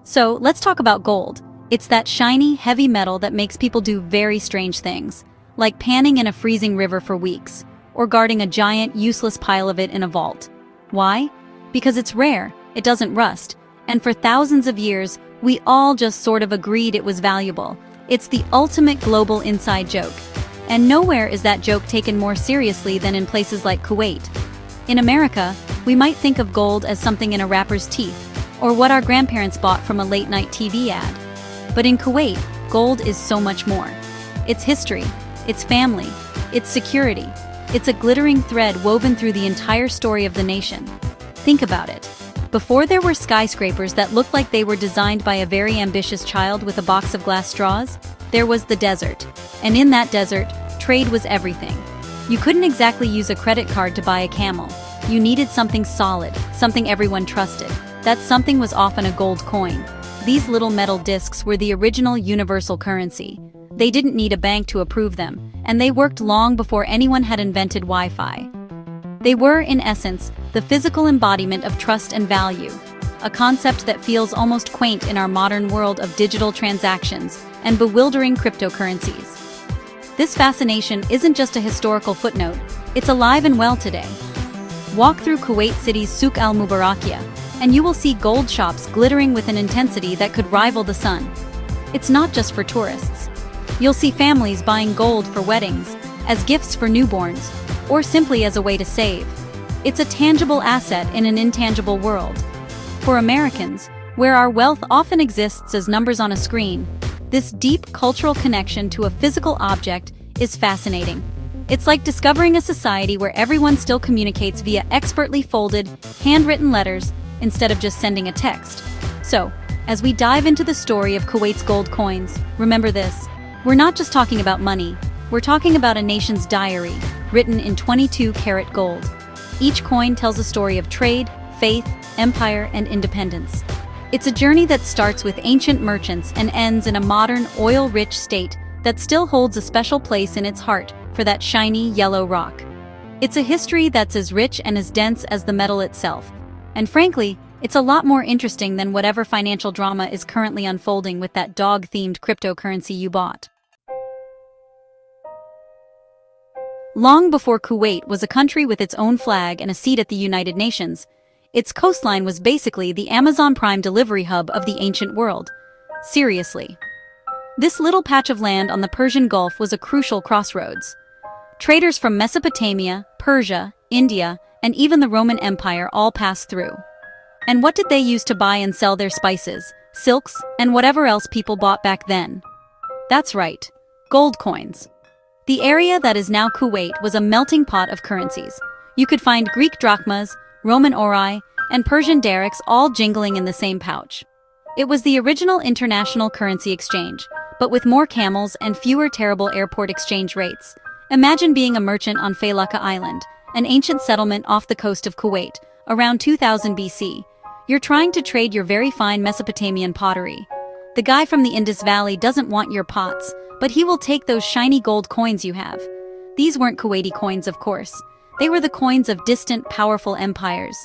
So, let's talk about gold. It's that shiny, heavy metal that makes people do very strange things, like panning in a freezing river for weeks, or guarding a giant, useless pile of it in a vault. Why? Because it's rare, it doesn't rust, and for thousands of years, we all just sort of agreed it was valuable. It's the ultimate global inside joke. And nowhere is that joke taken more seriously than in places like Kuwait. In America, we might think of gold as something in a rapper's teeth, or what our grandparents bought from a late-night TV ad. But in Kuwait, gold is so much more. It's history, it's family, it's security. It's a glittering thread woven through the entire story of the nation. Think about it. Before there were skyscrapers that looked like they were designed by a very ambitious child with a box of glass straws, there was the desert. And in that desert, trade was everything. You couldn't exactly use a credit card to buy a camel. You needed something solid, something everyone trusted. That something was often a gold coin. These little metal discs were the original universal currency. They didn't need a bank to approve them, and they worked long before anyone had invented Wi-Fi. They were, in essence, the physical embodiment of trust and value, a concept that feels almost quaint in our modern world of digital transactions and bewildering cryptocurrencies. This fascination isn't just a historical footnote, it's alive and well today. Walk through Kuwait City's Souk al-Mubarakia, and you will see gold shops glittering with an intensity that could rival the sun. It's not just for tourists. You'll see families buying gold for weddings, as gifts for newborns, or simply as a way to save. It's a tangible asset in an intangible world. For Americans, where our wealth often exists as numbers on a screen, this deep cultural connection to a physical object is fascinating. It's like discovering a society where everyone still communicates via expertly folded, handwritten letters instead of just sending a text. So, as we dive into the story of Kuwait's gold coins, remember this: we're not just talking about money, we're talking about a nation's diary, written in 22-karat gold. Each coin tells a story of trade, faith, empire, and independence. It's a journey that starts with ancient merchants and ends in a modern, oil-rich state that still holds a special place in its heart for that shiny, yellow rock. It's a history that's as rich and as dense as the metal itself. And frankly, it's a lot more interesting than whatever financial drama is currently unfolding with that dog-themed cryptocurrency you bought. Long before Kuwait was a country with its own flag and a seat at the United Nations, its coastline was basically the Amazon Prime delivery hub of the ancient world. Seriously. This little patch of land on the Persian Gulf was a crucial crossroads. Traders from Mesopotamia, Persia, India, and even the Roman Empire all passed through. And what did they use to buy and sell their spices, silks, and whatever else people bought back then? That's right, gold coins. The area that is now Kuwait was a melting pot of currencies. You could find Greek drachmas, Roman aurei, and Persian darics all jingling in the same pouch. It was the original international currency exchange, but with more camels and fewer terrible airport exchange rates. Imagine being a merchant on Failaka Island, an ancient settlement off the coast of Kuwait, around 2000 BC. You're trying to trade your very fine Mesopotamian pottery. The guy from the Indus Valley doesn't want your pots, but he will take those shiny gold coins you have. These weren't Kuwaiti coins, of course. They were the coins of distant, powerful empires.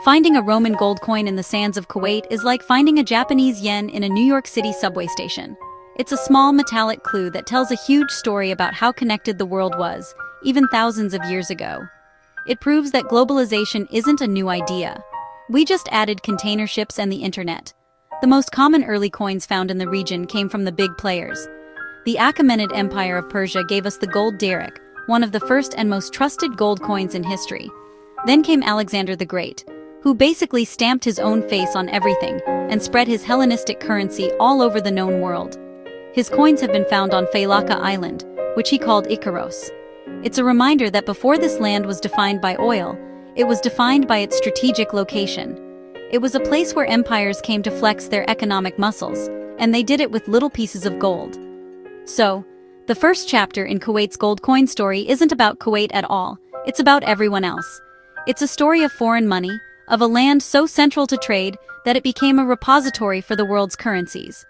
Finding a Roman gold coin in the sands of Kuwait is like finding a Japanese yen in a New York City subway station. It's a small metallic clue that tells a huge story about how connected the world was, even thousands of years ago. It proves that globalization isn't a new idea. We just added container ships and the internet. The most common early coins found in the region came from the big players. The Achaemenid Empire of Persia gave us the gold daric, one of the first and most trusted gold coins in history. Then came Alexander the Great, who basically stamped his own face on everything and spread his Hellenistic currency all over the known world. His coins have been found on Failaka Island, which he called Icaros. It's a reminder that before this land was defined by oil, it was defined by its strategic location. It was a place where empires came to flex their economic muscles, and they did it with little pieces of gold. So, the first chapter in Kuwait's gold coin story isn't about Kuwait at all, it's about everyone else. It's a story of foreign money, of a land so central to trade that it became a repository for the world's currencies.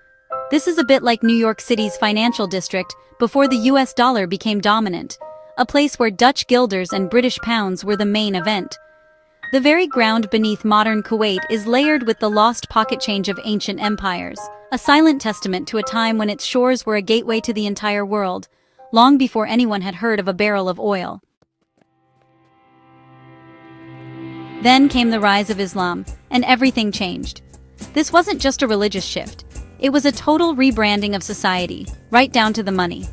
This is a bit like New York City's financial district before the US dollar became dominant, a place where Dutch guilders and British pounds were the main event. The very ground beneath modern Kuwait is layered with the lost pocket change of ancient empires, a silent testament to a time when its shores were a gateway to the entire world, long before anyone had heard of a barrel of oil. Then came the rise of Islam, and everything changed. This wasn't just a religious shift. It was a total rebranding of society, right down to the money.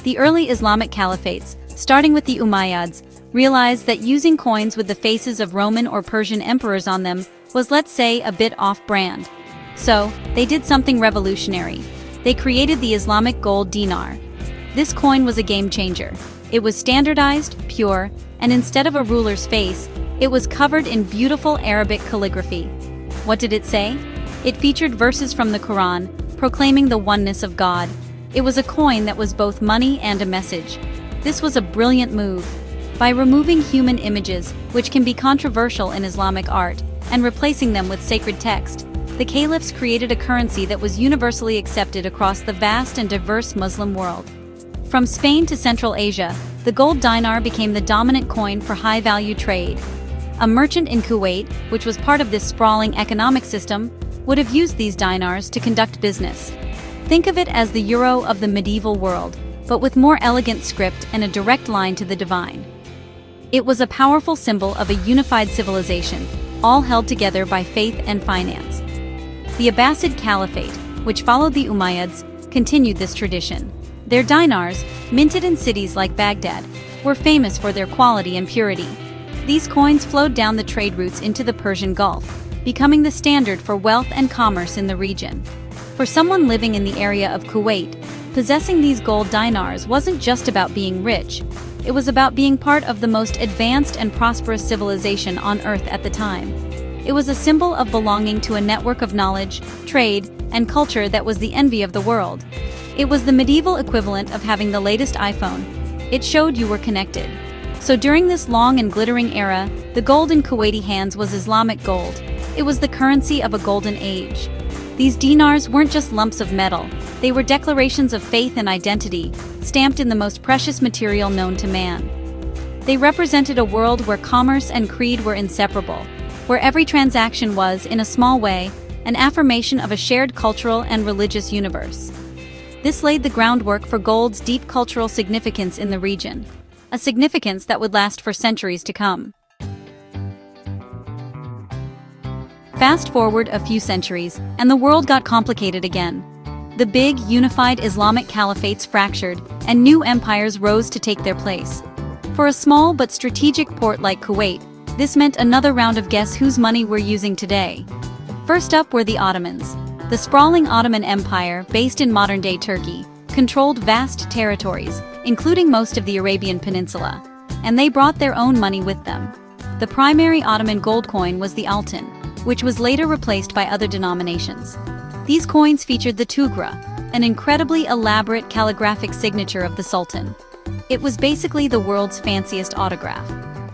The early Islamic caliphates, starting with the Umayyads, realized that using coins with the faces of Roman or Persian emperors on them was, let's say, a bit off-brand. So, they did something revolutionary. They created the Islamic gold dinar. This coin was a game changer. It was standardized, pure, and instead of a ruler's face, it was covered in beautiful Arabic calligraphy. What did it say? It featured verses from the Quran, proclaiming the oneness of God. It was a coin that was both money and a message. This was a brilliant move. By removing human images, which can be controversial in Islamic art, and replacing them with sacred text, the caliphs created a currency that was universally accepted across the vast and diverse Muslim world. From Spain to Central Asia, the gold dinar became the dominant coin for high-value trade. A merchant in Kuwait, which was part of this sprawling economic system, would have used these dinars to conduct business. Think of it as the euro of the medieval world, but with more elegant script and a direct line to the divine. It was a powerful symbol of a unified civilization, all held together by faith and finance. The Abbasid Caliphate, which followed the Umayyads, continued this tradition. Their dinars, minted in cities like Baghdad, were famous for their quality and purity. These coins flowed down the trade routes into the Persian Gulf, becoming the standard for wealth and commerce in the region. For someone living in the area of Kuwait, possessing these gold dinars wasn't just about being rich. It was about being part of the most advanced and prosperous civilization on Earth at the time. It was a symbol of belonging to a network of knowledge, trade, and culture that was the envy of the world. It was the medieval equivalent of having the latest iPhone. It showed you were connected. So during this long and glittering era, the gold in Kuwaiti hands was Islamic gold. It was the currency of a golden age. These dinars weren't just lumps of metal, they were declarations of faith and identity, stamped in the most precious material known to man. They represented a world where commerce and creed were inseparable, where every transaction was, in a small way, an affirmation of a shared cultural and religious universe. This laid the groundwork for gold's deep cultural significance in the region, a significance that would last for centuries to come. Fast forward a few centuries, and the world got complicated again. The big, unified Islamic caliphates fractured, and new empires rose to take their place. For a small but strategic port like Kuwait, this meant another round of guess whose money we're using today. First up were the Ottomans. The sprawling Ottoman Empire, based in modern-day Turkey, controlled vast territories, including most of the Arabian Peninsula, and they brought their own money with them. The primary Ottoman gold coin was the altın, which was later replaced by other denominations. These coins featured the tugra, an incredibly elaborate calligraphic signature of the Sultan. It was basically the world's fanciest autograph.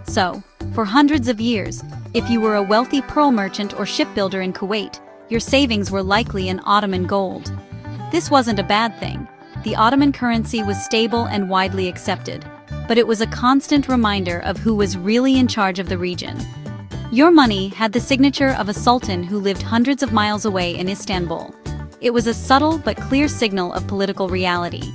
So, for hundreds of years, if you were a wealthy pearl merchant or shipbuilder in Kuwait, your savings were likely in Ottoman gold. This wasn't a bad thing. The Ottoman currency was stable and widely accepted, but it was a constant reminder of who was really in charge of the region. Your money had the signature of a sultan who lived hundreds of miles away in Istanbul. It was a subtle but clear signal of political reality.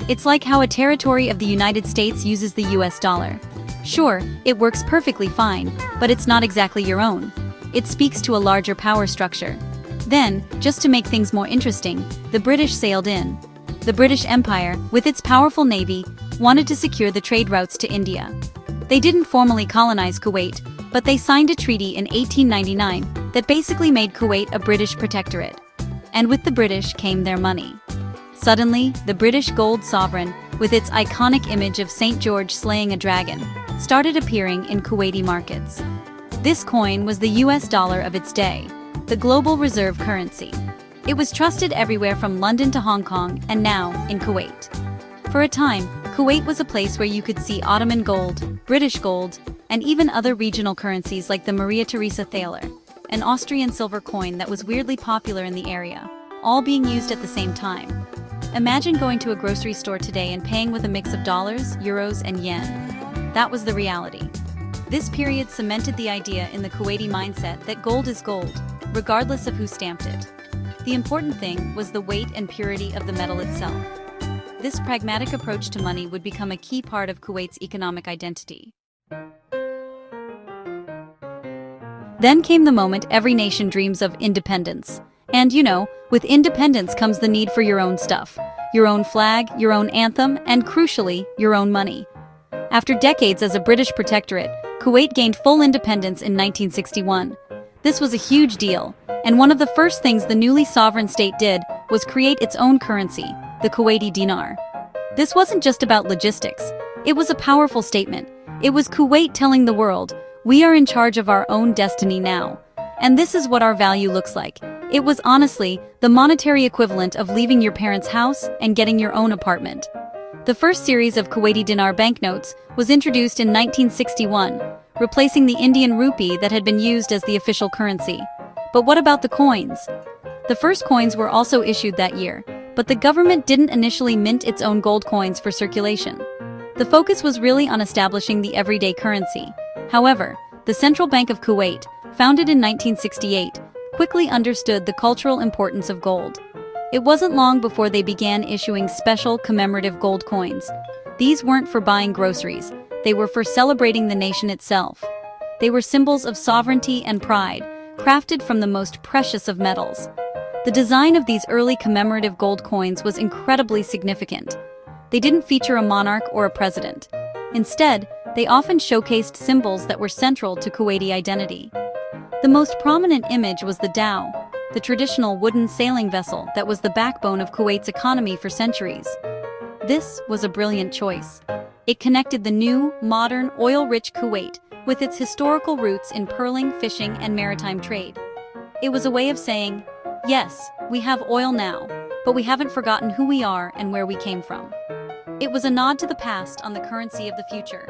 It's like how a territory of the United States uses the US dollar. Sure, it works perfectly fine, but it's not exactly your own. It speaks to a larger power structure. Then, just to make things more interesting, the British sailed in. The British Empire, with its powerful navy, wanted to secure the trade routes to India. They didn't formally colonize Kuwait, but they signed a treaty in 1899 that basically made Kuwait a British protectorate. And with the British came their money. Suddenly, the British gold sovereign, with its iconic image of St. George slaying a dragon, started appearing in Kuwaiti markets. This coin was the US dollar of its day, the global reserve currency. It was trusted everywhere from London to Hong Kong, and now in Kuwait. For a time, Kuwait was a place where you could see Ottoman gold, British gold, and even other regional currencies like the Maria Theresa thaler, an Austrian silver coin that was weirdly popular in the area, all being used at the same time. Imagine going to a grocery store today and paying with a mix of dollars, euros, and yen. That was the reality. This period cemented the idea in the Kuwaiti mindset that gold is gold, regardless of who stamped it. The important thing was the weight and purity of the metal itself. This pragmatic approach to money would become a key part of Kuwait's economic identity. Then came the moment every nation dreams of: independence. And with independence comes the need for your own stuff. Your own flag, your own anthem, and crucially, your own money. After decades as a British protectorate, Kuwait gained full independence in 1961. This was a huge deal, and one of the first things the newly sovereign state did was create its own currency, the Kuwaiti dinar. This wasn't just about logistics. It was a powerful statement. It was Kuwait telling the world, we are in charge of our own destiny now. And this is what our value looks like. It was honestly the monetary equivalent of leaving your parents' house and getting your own apartment. The first series of Kuwaiti dinar banknotes was introduced in 1961, replacing the Indian rupee that had been used as the official currency. But what about the coins? The first coins were also issued that year, but the government didn't initially mint its own gold coins for circulation. The focus was really on establishing the everyday currency. However, the Central Bank of Kuwait, founded in 1968, quickly understood the cultural importance of gold. It wasn't long before they began issuing special commemorative gold coins. These weren't for buying groceries, they were for celebrating the nation itself. They were symbols of sovereignty and pride, crafted from the most precious of metals. The design of these early commemorative gold coins was incredibly significant. They didn't feature a monarch or a president. Instead, they often showcased symbols that were central to Kuwaiti identity. The most prominent image was the dhow, the traditional wooden sailing vessel that was the backbone of Kuwait's economy for centuries. This was a brilliant choice. It connected the new, modern, oil-rich Kuwait with its historical roots in pearling, fishing, and maritime trade. It was a way of saying, yes, we have oil now, but we haven't forgotten who we are and where we came from. It was a nod to the past on the currency of the future.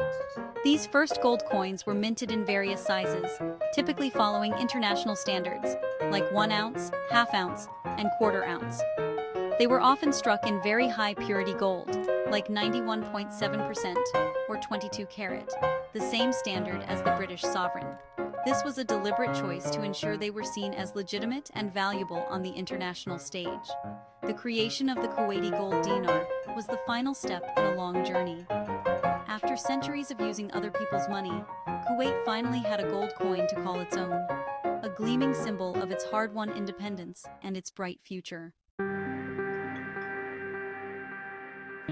These first gold coins were minted in various sizes, typically following international standards, like 1 ounce, ½ ounce, and ¼ ounce. They were often struck in very high purity gold, like 91.7% or 22 karat, the same standard as the British sovereign. This was a deliberate choice to ensure they were seen as legitimate and valuable on the international stage. The creation of the Kuwaiti gold dinar was the final step in a long journey. After centuries of using other people's money, Kuwait finally had a gold coin to call its own, a gleaming symbol of its hard-won independence and its bright future.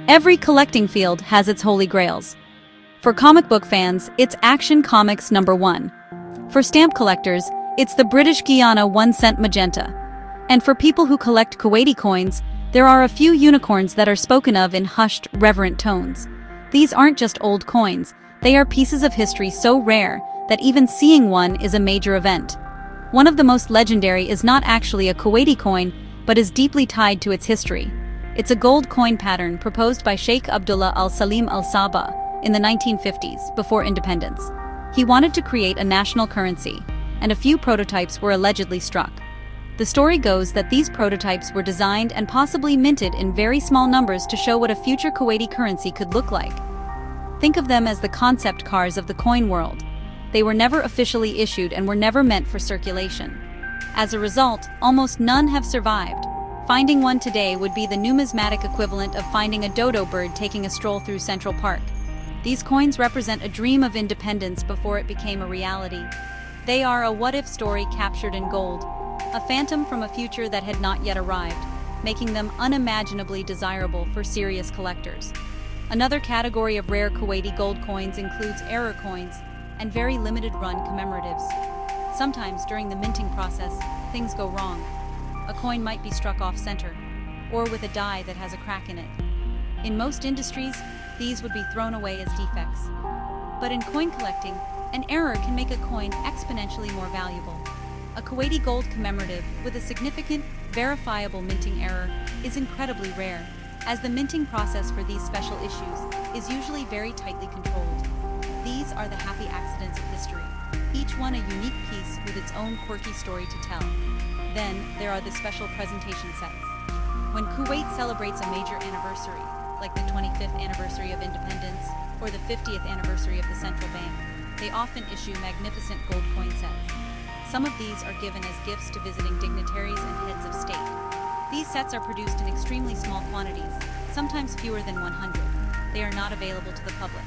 Every collecting field has its holy grails. For comic book fans, it's Action Comics #1. For stamp collectors, it's the British Guiana 1-cent magenta. And for people who collect Kuwaiti coins, there are a few unicorns that are spoken of in hushed, reverent tones. These aren't just old coins, they are pieces of history so rare that even seeing one is a major event. One of the most legendary is not actually a Kuwaiti coin, but is deeply tied to its history. It's a gold coin pattern proposed by Sheikh Abdullah al-Salim al-Sabah in the 1950s, before independence. He wanted to create a national currency, and a few prototypes were allegedly struck. The story goes that these prototypes were designed and possibly minted in very small numbers to show what a future Kuwaiti currency could look like. Think of them as the concept cars of the coin world. They were never officially issued and were never meant for circulation. As a result, almost none have survived. Finding one today would be the numismatic equivalent of finding a dodo bird taking a stroll through Central Park. These coins represent a dream of independence before it became a reality. They are a what-if story captured in gold, a phantom from a future that had not yet arrived, making them unimaginably desirable for serious collectors. Another category of rare Kuwaiti gold coins includes error coins and very limited-run commemoratives. Sometimes during the minting process, things go wrong. A coin might be struck off-center, or with a die that has a crack in it. In most industries, these would be thrown away as defects. But in coin collecting, an error can make a coin exponentially more valuable. A Kuwaiti gold commemorative with a significant, verifiable minting error is incredibly rare, as the minting process for these special issues is usually very tightly controlled. These are the happy accidents of history, each one a unique piece with its own quirky story to tell. Then, there are the special presentation sets. When Kuwait celebrates a major anniversary, like the 25th anniversary of independence or the 50th anniversary of the central bank, they often issue magnificent gold coin sets. Some of these are given as gifts to visiting dignitaries and heads of state. These sets are produced in extremely small quantities, sometimes fewer than 100. They are not available to the public.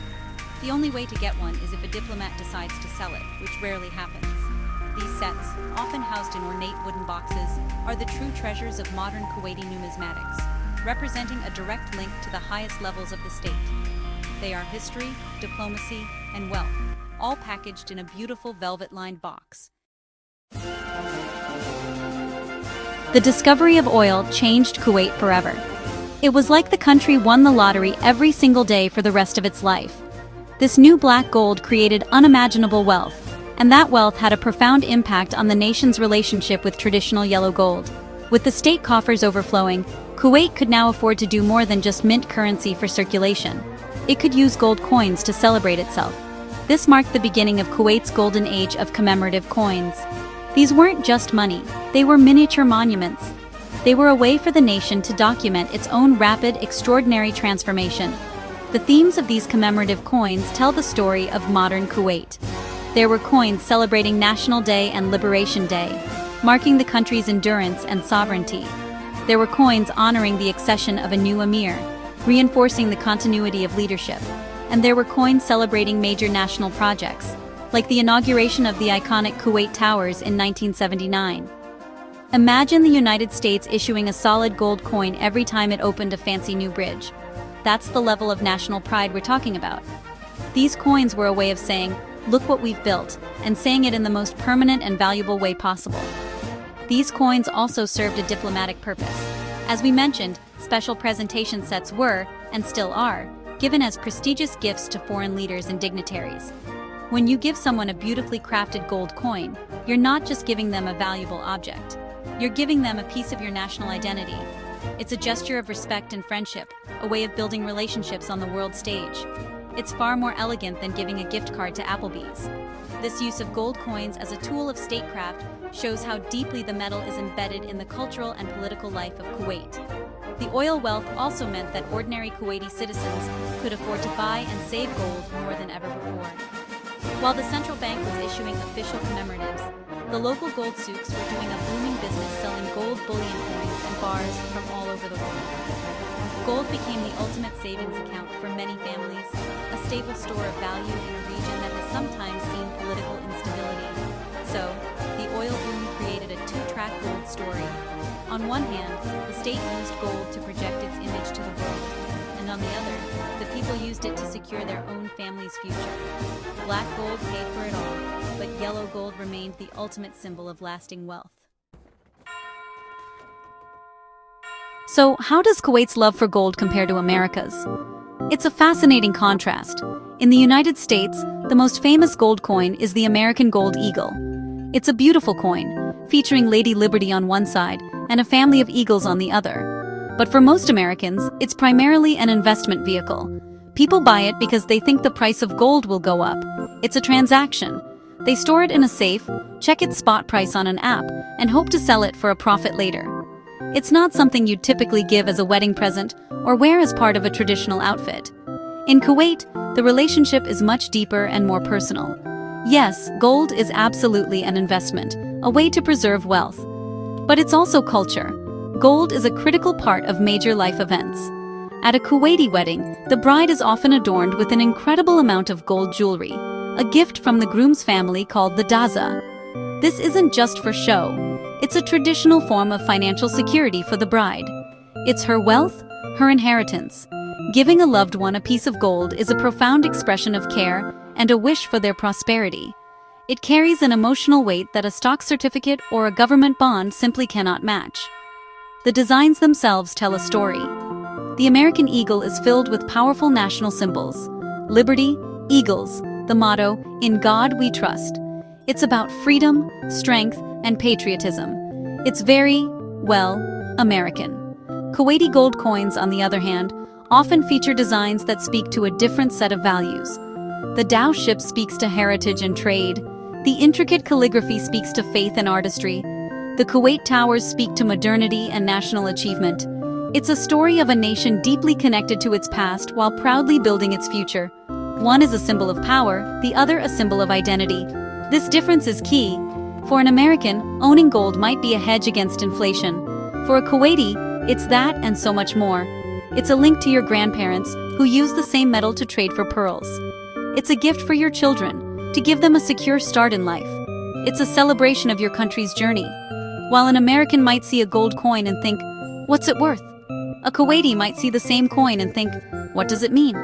The only way to get one is if a diplomat decides to sell it, which rarely happens. These sets, often housed in ornate wooden boxes, are the true treasures of modern Kuwaiti numismatics, representing a direct link to the highest levels of the state. They are history, diplomacy, and wealth, all packaged in a beautiful velvet-lined box. The discovery of oil changed Kuwait forever. It was like the country won the lottery every single day for the rest of its life. This new black gold created unimaginable wealth, and that wealth had a profound impact on the nation's relationship with traditional yellow gold. With the state coffers overflowing, Kuwait could now afford to do more than just mint currency for circulation. It could use gold coins to celebrate itself. This marked the beginning of Kuwait's golden age of commemorative coins. These weren't just money, they were miniature monuments. They were a way for the nation to document its own rapid, extraordinary transformation. The themes of these commemorative coins tell the story of modern Kuwait. There were coins celebrating National Day and Liberation Day, marking the country's endurance and sovereignty. There were coins honoring the accession of a new emir, reinforcing the continuity of leadership. And there were coins celebrating major national projects, like the inauguration of the iconic Kuwait Towers in 1979. Imagine the United States issuing a solid gold coin every time it opened a fancy new bridge. That's the level of national pride we're talking about. These coins were a way of saying, "Look what we've built," and saying it in the most permanent and valuable way possible. These coins also served a diplomatic purpose. As we mentioned, special presentation sets were, and still are, given as prestigious gifts to foreign leaders and dignitaries. When you give someone a beautifully crafted gold coin, you're not just giving them a valuable object. You're giving them a piece of your national identity. It's a gesture of respect and friendship, a way of building relationships on the world stage. It's far more elegant than giving a gift card to Applebee's. This use of gold coins as a tool of statecraft shows how deeply the metal is embedded in the cultural and political life of Kuwait. The oil wealth also meant that ordinary Kuwaiti citizens could afford to buy and save gold more than ever before. While the central bank was issuing official commemoratives, the local gold souks were doing a booming business selling gold bullion coins and bars from all over the world. Gold became the ultimate savings account for many families, a stable store of value in a region that has sometimes seen political instability. So, the oil boom created a two-track gold story. On one hand, the state used gold to project its image to the world, and on the other, the people used it to secure their own family's future. Black gold paid for it all, but yellow gold remained the ultimate symbol of lasting wealth. So, how does Kuwait's love for gold compare to America's? It's a fascinating contrast. In the United States, the most famous gold coin is the American Gold Eagle. It's a beautiful coin, featuring Lady Liberty on one side and a family of eagles on the other. But for most Americans, it's primarily an investment vehicle. People buy it because they think the price of gold will go up. It's a transaction. They store it in a safe, check its spot price on an app, and hope to sell it for a profit later. It's not something you'd typically give as a wedding present or wear as part of a traditional outfit. In Kuwait, the relationship is much deeper and more personal. Yes, gold is absolutely an investment, a way to preserve wealth. But it's also culture. Gold is a critical part of major life events. At a Kuwaiti wedding, the bride is often adorned with an incredible amount of gold jewelry, a gift from the groom's family called the daza. This isn't just for show. It's a traditional form of financial security for the bride. It's her wealth, her inheritance. Giving a loved one a piece of gold is a profound expression of care and a wish for their prosperity. It carries an emotional weight that a stock certificate or a government bond simply cannot match. The designs themselves tell a story. The American eagle is filled with powerful national symbols. Liberty, eagles, the motto, "In God We Trust." It's about freedom, strength, and patriotism. It's very, well, American. Kuwaiti gold coins, on the other hand, often feature designs that speak to a different set of values. The Dhow ship speaks to heritage and trade. The intricate calligraphy speaks to faith and artistry. The Kuwait Towers speak to modernity and national achievement. It's a story of a nation deeply connected to its past while proudly building its future. One is a symbol of power, the other a symbol of identity. This difference is key. For an American, owning gold might be a hedge against inflation. For a Kuwaiti, it's that and so much more. It's a link to your grandparents, who used the same metal to trade for pearls. It's a gift for your children, to give them a secure start in life. It's a celebration of your country's journey. While an American might see a gold coin and think, "What's it worth?" a Kuwaiti might see the same coin and think, "What does it mean?"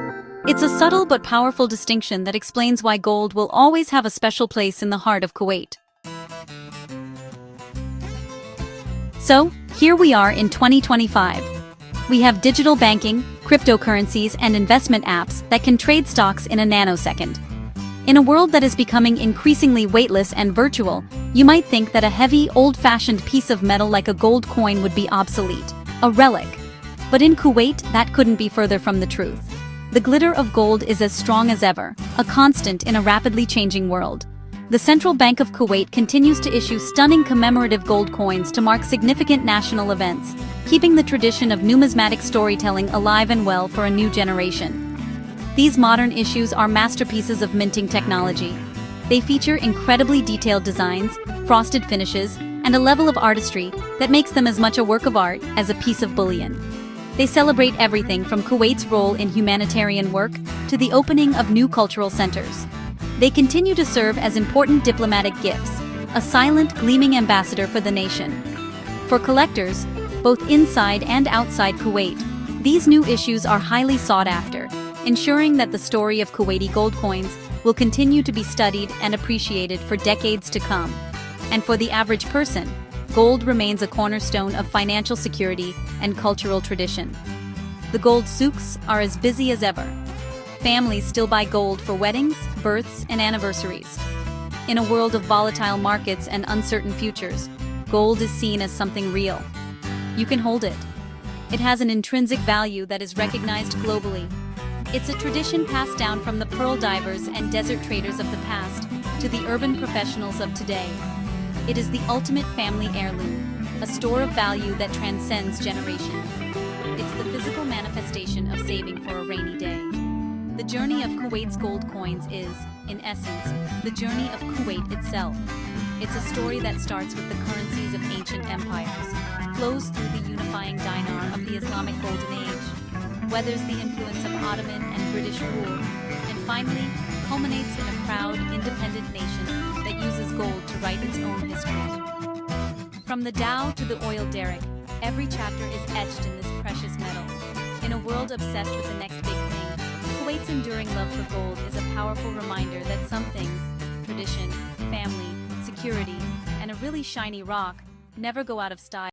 It's a subtle but powerful distinction that explains why gold will always have a special place in the heart of Kuwait. So, here we are in 2025. We have digital banking, cryptocurrencies, and investment apps that can trade stocks in a nanosecond. In a world that is becoming increasingly weightless and virtual, you might think that a heavy, old-fashioned piece of metal like a gold coin would be obsolete, a relic. But in Kuwait, that couldn't be further from the truth. The glitter of gold is as strong as ever, a constant in a rapidly changing world. The Central Bank of Kuwait continues to issue stunning commemorative gold coins to mark significant national events, keeping the tradition of numismatic storytelling alive and well for a new generation. These modern issues are masterpieces of minting technology. They feature incredibly detailed designs, frosted finishes, and a level of artistry that makes them as much a work of art as a piece of bullion. They celebrate everything from Kuwait's role in humanitarian work to the opening of new cultural centers. They continue to serve as important diplomatic gifts, a silent, gleaming ambassador for the nation. For collectors, both inside and outside Kuwait, these new issues are highly sought after, ensuring that the story of Kuwaiti gold coins will continue to be studied and appreciated for decades to come. And for the average person, gold remains a cornerstone of financial security and cultural tradition. The gold souks are as busy as ever. Families still buy gold for weddings, births, and anniversaries. In a world of volatile markets and uncertain futures, gold is seen as something real. You can hold it. It has an intrinsic value that is recognized globally. It's a tradition passed down from the pearl divers and desert traders of the past to the urban professionals of today. It is the ultimate family heirloom, a store of value that transcends generations. It's the physical manifestation of saving for a rainy day. The journey of Kuwait's gold coins is, in essence, the journey of Kuwait itself. It's a story that starts with the currencies of ancient empires, flows through the unifying dinar of the Islamic Golden Age, weathers the influence of Ottoman and British rule, and finally culminates in a proud, independent nation that uses gold to write its own history. From the Tao to the oil derrick, every chapter is etched in this precious metal. In a world obsessed with the next big thing, Kuwait's enduring love for gold is a powerful reminder that some things, tradition, family, security, and a really shiny rock, never go out of style.